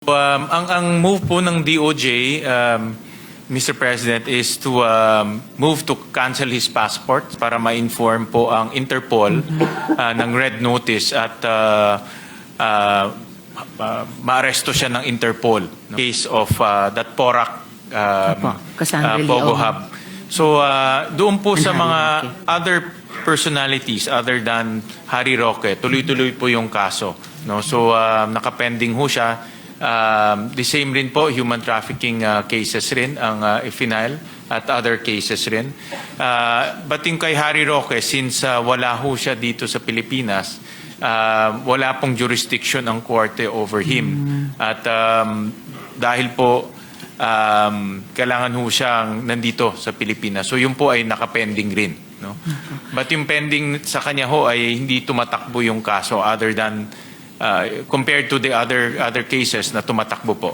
Ang move po ng DOJ, Mr. President, is to move to cancel his passport para ma-inform po ang Interpol ng red notice at maaresto siya ng Interpol. No? Case of that Porac Cassandra Pogo Leon. Hub. So doon po sa And mga Harry Roque. other personalities other than Harry Roque, tuloy-tuloy po yung kaso. No? So nakapending ho siya. The same rin po, human trafficking cases rin ang final at other cases rin. But yung kay Harry Roque, since wala ho siya dito sa Pilipinas, wala pong jurisdiction ang korte over him. At dahil po kailangan ho siyang nandito sa Pilipinas. So yun po ay nakapending rin. No? But yung pending sa kanya ho ay hindi tumatakbo yung kaso other than compared to the other cases na tumatakbo po.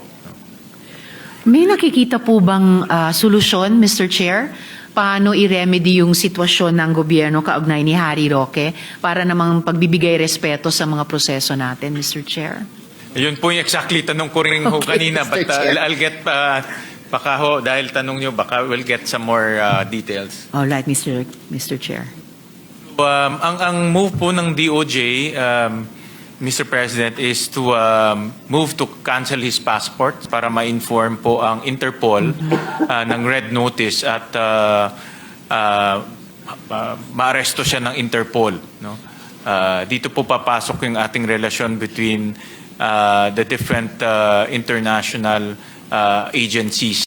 May nakikita po bang solusyon, Mr. Chair? Paano i-remedy yung sitwasyon ng gobyerno kaugnay ni Harry Roque para namang pagbibigay respeto sa mga proseso natin, Mr. Chair? Yun po yung exactly tanong ko rin ho Okay, kanina. Mr. But Chair. I'll get, baka ho, dahil tanong nyo, baka we'll get some more details. All right, Mr. Chair. Ang move po ng DOJ, Mr. President, is to move to cancel his passport para ma-inform po ang Interpol ng red notice at maaresto siya ng Interpol. No? Dito po papasok yung ating relasyon between the different international agencies